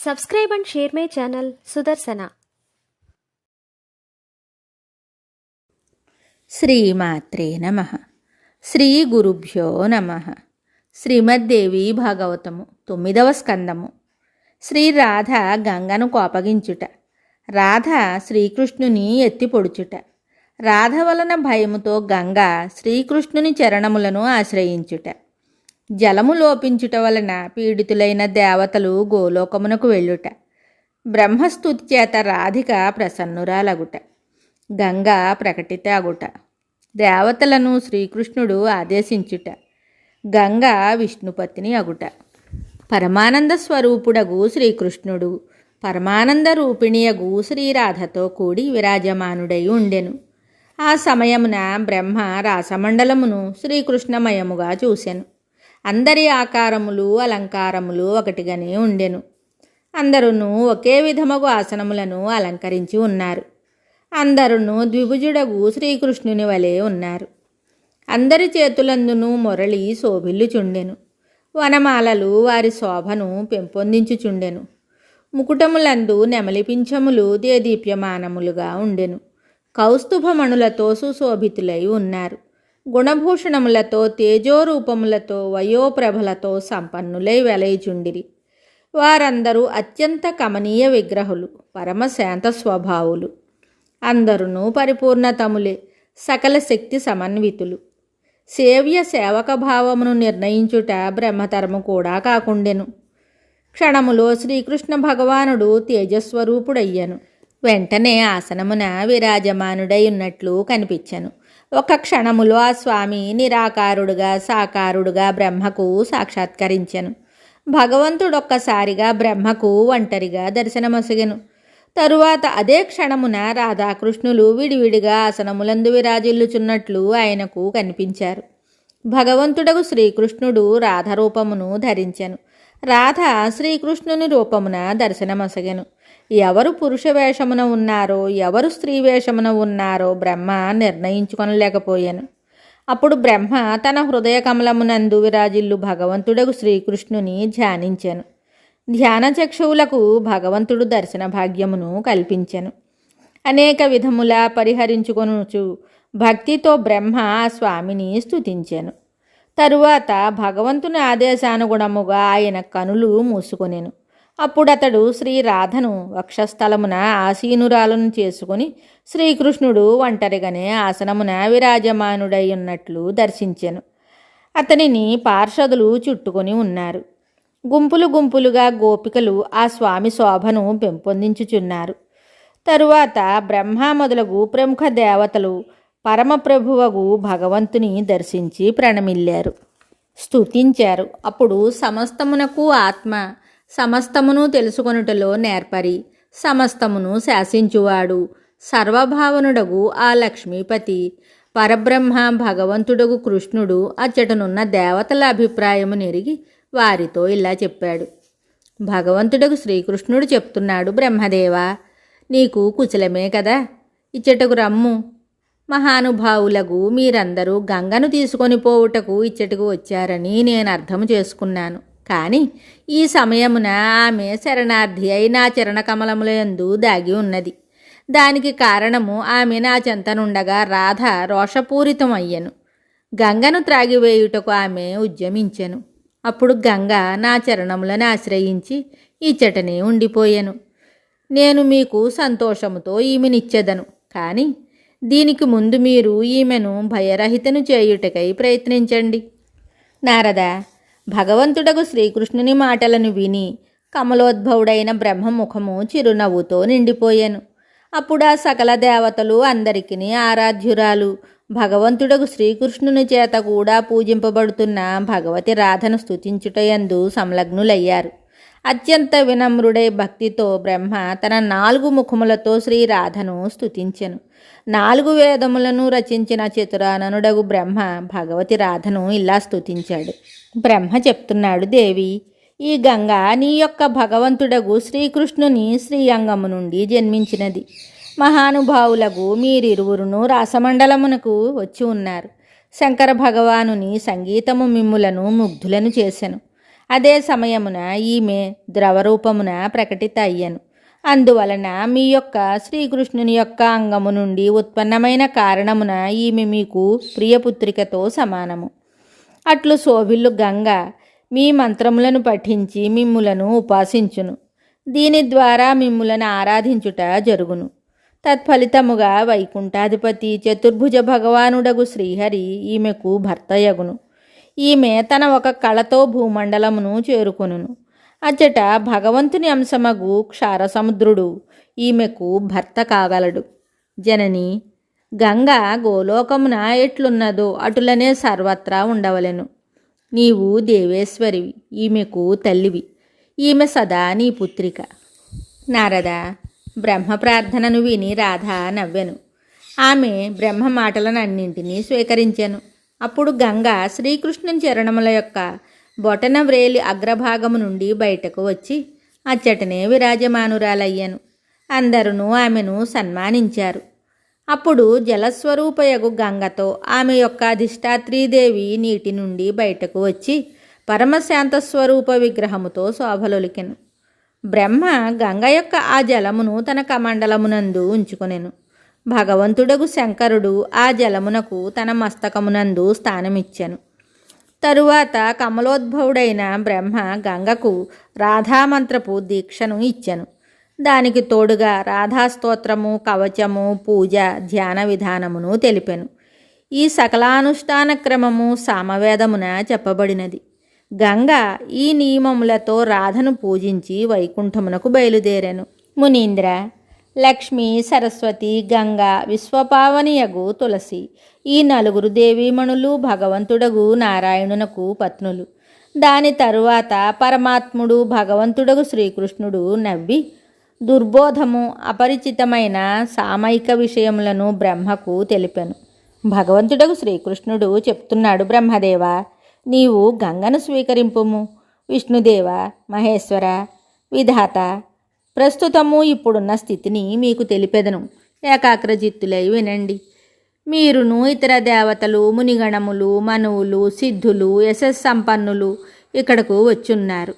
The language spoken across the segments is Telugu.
Subscribe and share my channel Sudarsana. శ్రీమాత్రే నమః. శ్రీ గురుభ్యో నమః. శ్రీమద్దేవి భాగవతము 9వ స్కందము. శ్రీ రాధ గంగను కోపగించుట. రాధ శ్రీకృష్ణుని ఎత్తి పొడుచుట. రాధ వలన భయముతో గంగ శ్రీకృష్ణుని చరణములను ఆశ్రయించుట. జలము లోపించుట వలన పీడితులైన దేవతలు గోలోకమునకు వెళ్ళుట. బ్రహ్మస్తుతి చేత రాధిక ప్రసన్నురాలగుట. గంగా ప్రకటిత అగుట. దేవతలను శ్రీకృష్ణుడు ఆదేశించుట. గంగా విష్ణుపత్ని అగుట. పరమానంద స్వరూపుడగు శ్రీకృష్ణుడు పరమానంద రూపిణియగు శ్రీరాధతో కూడి విరాజమానుడై ఉండెను. ఆ సమయమున బ్రహ్మ రాసమండలమును శ్రీకృష్ణమయముగా చూసెను. అందరి ఆకారములు అలంకారములు ఒకటిగానే ఉండెను. అందరును ఒకే విధముగు ఆసనములను అలంకరించి ఉన్నారు. అందరును ద్విభుజుడగు శ్రీకృష్ణుని వలె ఉన్నారు. అందరి చేతులందును మురళి శోభిల్లుచుండెను. వనమాలలు వారి శోభను పెంపొందించుచుండెను. ముకుటములందు నెమలిపించములు దేదీప్యమానములుగా ఉండెను. కౌస్తుభమణులతో సుశోభితులై ఉన్నారు. గుణభూషణములతో తేజోరూపములతో వయోప్రభలతో సంపన్నులై వెలయిచుండిరి. వారందరూ అత్యంత కమనీయ విగ్రహులు, పరమశాంత స్వభావులు. అందరును పరిపూర్ణతములే, సకల శక్తి సమన్వితులు. సేవ్య సేవక భావమును నిర్ణయించుట బ్రహ్మతరము కూడా కాకుండెను. క్షణములో శ్రీకృష్ణ భగవానుడు తేజస్వరూపుడయ్యను. వెంటనే ఆసనమున విరాజమానుడై ఉన్నట్లు కనిపించెను. ఒక క్షణములో ఆ స్వామి నిరాకారుడుగా సాకారుడుగా బ్రహ్మకు సాక్షాత్కరించెను. భగవంతుడొక్కసారిగా బ్రహ్మకు ఒంటరిగా దర్శనమొసగెను. తరువాత అదే క్షణమున రాధాకృష్ణులు విడివిడిగా ఆసనములందు విరాజిల్లుచున్నట్లు ఆయనకు కనిపించారు. భగవంతుడగు శ్రీకృష్ణుడు రాధరూపమును ధరించెను. రాధ శ్రీకృష్ణుని రూపమున దర్శనమొసగెను. ఎవరు పురుష వేషమున ఉన్నారో ఎవరు స్త్రీ వేషమున ఉన్నారో బ్రహ్మ నిర్ణయించుకొనలేకపోయాను. అప్పుడు బ్రహ్మ తన హృదయ కమలమునందు విరాజిల్లు భగవంతుడగు శ్రీకృష్ణుని ధ్యానించెను. ధ్యాన చక్షువులకు భగవంతుడు దర్శన భాగ్యమును కల్పించెను. అనేక విధముల పరిహరించుకొనుచు భక్తితో బ్రహ్మ ఆ స్వామిని స్తుతించెను. తరువాత భగవంతుని ఆదేశానుగుణముగా ఆయన కనులు మూసుకొనెను. అప్పుడతడు శ్రీరాధను వక్షస్థలమున ఆసీనురాలను చేసుకుని శ్రీకృష్ణుడు ఒంటరిగానే ఆసనమున విరాజమానుడై ఉన్నట్లు దర్శించెను. అతనిని పార్షదులు చుట్టుకొని ఉన్నారు. గుంపులు గుంపులుగా గోపికలు ఆ స్వామి శోభను పెంపొందించుచున్నారు. తరువాత బ్రహ్మ మొదలగు ప్రముఖ దేవతలు పరమప్రభువగు భగవంతుని దర్శించి ప్రణమిల్లారు, స్తుతించారు. అప్పుడు సమస్తమునకు ఆత్మ, సమస్తమును తెలుసుకొనుటలో నేర్పరి, సమస్తమును శాసించువాడు, సర్వభావనుడగు ఆ లక్ష్మీపతి పరబ్రహ్మ భగవంతుడగు కృష్ణుడు అచ్చటనున్న దేవతల అభిప్రాయము నెరిగి వారితో ఇలా చెప్పాడు. భగవంతుడగు శ్రీకృష్ణుడు చెప్తున్నాడు, బ్రహ్మదేవా, నీకు కుశలమే కదా, ఇచ్చటకు రమ్ము. మహానుభావులకు మీరందరూ గంగను తీసుకొని పోవుటకు ఇచ్చటకు వచ్చారని నేను అర్థం చేసుకున్నాను. కానీ ఈ సమయమున ఆమె శరణార్థి అయి నా చరణ కమలములందు దాగి ఉన్నది. దానికి కారణము ఆమె నా చెంతనుండగా రాధ రోషపూరితం అయ్యను. గంగను త్రాగివేయుటకు ఆమె ఉద్యమించెను. అప్పుడు గంగ నా చరణములను ఆశ్రయించి ఇచ్చటనే ఉండిపోయాను. నేను మీకు సంతోషముతో ఈమెనిచ్చెదను. కానీ దీనికి ముందు మీరు ఈమెను భయరహితను చేయుటకై ప్రయత్నించండి. నారద, భగవంతుడగు శ్రీకృష్ణుని మాటలను విని కమలోద్భవుడైన బ్రహ్మముఖము చిరునవ్వుతో నిండిపోయాను. అప్పుడు ఆ సకల దేవతలు అందరికీ ఆరాధ్యురాలు భగవంతుడగు శ్రీకృష్ణుని చేత కూడా పూజింపబడుతున్న భగవతి రాధను స్తుతించుటయందు సంలగ్నులయ్యారు. అత్యంత వినమ్రుడై భక్తితో బ్రహ్మ తన 4 ముఖములతో శ్రీరాధను స్తుతించెను. 4 వేదములను రచించిన చతురాననుడగు బ్రహ్మ భగవతి రాధను ఇలా స్తుతించాడు. బ్రహ్మ చెప్తున్నాడు, దేవి, ఈ గంగ నీ యొక్క భగవంతుడగు శ్రీకృష్ణుని శ్రీయంగము నుండి జన్మించినది. మహానుభావులకు మీరిరువురును రాసమండలమునకు వచ్చి ఉన్నారు. శంకర భగవానుని సంగీతము మిమ్ములను ముగ్ధులను చేసెను. అదే సమయమున ఈమె ద్రవరూపమున ప్రకటిత అయ్యను. అందువలన మీ యొక్క శ్రీకృష్ణుని యొక్క అంగము నుండి ఉత్పన్నమైన కారణమున ఈమె మీకు ప్రియపుత్రికతో సమానము. అట్లు శోభిల్లు గంగ మీ మంత్రములను పఠించి మిమ్ములను ఉపాసించును. దీని ద్వారా మిమ్ములను ఆరాధించుట జరుగును. తత్ఫలితముగా వైకుంఠాధిపతి చతుర్భుజ భగవానుడగు శ్రీహరి ఈమెకు భర్తయగును. ఈమె తన ఒక కళతో భూమండలమును చేరుకొనును. అచ్చట భగవంతుని అంశమగు క్షారసముద్రుడు ఈమెకు భర్త కాగలడు. జనని, గంగ గోలోకమున ఎట్లున్నదో అటులనే సర్వత్రా ఉండవలెను. నీవు దేవేశ్వరివి, ఈమెకు తల్లివి. ఈమె సదా నీ పుత్రిక. నారద, బ్రహ్మ ప్రార్థనను విని రాధ నవ్వెను. ఆమె బ్రహ్మ మాటలనన్నింటినీ స్వీకరించెను. అప్పుడు గంగ శ్రీకృష్ణుని చరణముల యొక్క బొటన వ్రేలి అగ్రభాగము నుండి బయటకు వచ్చి అచ్చటనే విరాజమానురాలయ్యను. అందరూ ఆమెను సన్మానించారు. అప్పుడు జలస్వరూపయగు గంగతో ఆమె యొక్క అధిష్టాత్రీదేవి నీటి నుండి బయటకు వచ్చి పరమశాంతస్వరూప విగ్రహముతో శోభలొలికెను. బ్రహ్మ గంగ యొక్క ఆ జలమును తన కమండలమునందు ఉంచుకొనెను. భగవంతుడగు శంకరుడు ఆ జలమునకు తన మస్తకమునందు స్థానమిచ్చెను. తరువాత కమలోద్భవుడైన బ్రహ్మ గంగకు రాధామంత్రపు దీక్షను ఇచ్చెను. దానికి తోడుగా రాధాస్తోత్రము, కవచము, పూజ, ధ్యాన విధానమును తెలిపెను. ఈ సకలానుష్ఠాన క్రమము సామవేదమున చెప్పబడినది. గంగ ఈ నియమములతో రాధను పూజించి వైకుంఠమునకు బయలుదేరెను. మునీంద్ర, లక్ష్మి, సరస్వతి, గంగ, విశ్వపావనియగు తులసి ఈ నలుగురు దేవీమణులు భగవంతుడగు నారాయణునకు పత్నులు. దాని తరువాత పరమాత్ముడు భగవంతుడగు శ్రీకృష్ణుడు నవ్వి దుర్బోధము, అపరిచితమైన సామైక విషయములను బ్రహ్మకు తెలిపెను. భగవంతుడగు శ్రీకృష్ణుడు చెప్తున్నాడు, బ్రహ్మదేవ, నీవు గంగను స్వీకరింపుము. విష్ణుదేవ, మహేశ్వర, విధాత, ప్రస్తుతము ఇప్పుడున్న స్థితిని మీకు తెలిపెదను. ఏకాగ్రజిత్తులై వినండి. మీరును ఇతర దేవతలు, మునిగణములు, మనువులు, సిద్ధులు, యశస్సంపన్నులు ఇక్కడకు వచ్చున్నారు.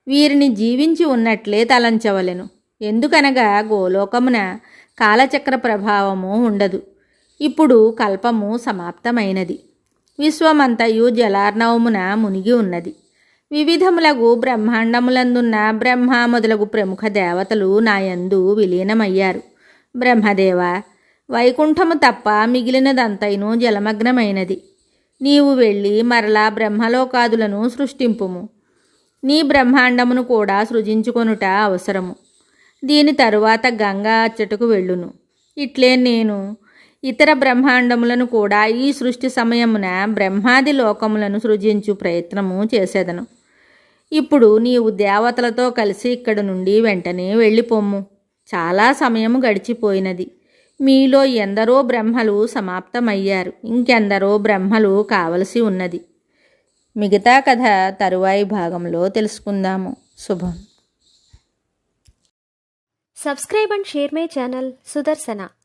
వీరిని జీవించి ఉన్నట్లే తలంచవలెను. ఎందుకనగా గోలోకమున కాలచక్ర ప్రభావము ఉండదు. ఇప్పుడు కల్పము సమాప్తమైనది. విశ్వమంతయు జలార్ణవమున మునిగి ఉన్నది. వివిధములగు బ్రహ్మాండములందున్న బ్రహ్మ మొదలగు ప్రముఖ దేవతలు నాయందు విలీనమయ్యారు. బ్రహ్మదేవ, వైకుంఠము తప్ప మిగిలినదంతైను జలమగ్నమైనది. నీవు వెళ్ళి మరలా బ్రహ్మలోకాదులను సృష్టింపుము. నీ బ్రహ్మాండమును కూడా సృజించుకొనుట అవసరము. దీని తరువాత గంగా అచ్చటకు వెళ్ళును. ఇట్లే నేను ఇతర బ్రహ్మాండములను కూడా ఈ సృష్టి సమయమున బ్రహ్మాది లోకములను సృజించు ప్రయత్నము చేసేదను. ఇప్పుడు నీవు దేవతలతో కలిసి ఇక్కడి నుండి వెంటనే వెళ్ళిపోమ్ము. చాలా సమయము గడిచిపోయినది. మీలో ఎందరో బ్రహ్మలు సమాప్తమయ్యారు. ఇంకెందరో బ్రహ్మలు కావలసి ఉన్నది. మిగతా కథ తరువాయి భాగంలో తెలుసుకుందాము. శుభం. Subscribe and share my channel Sudarsana.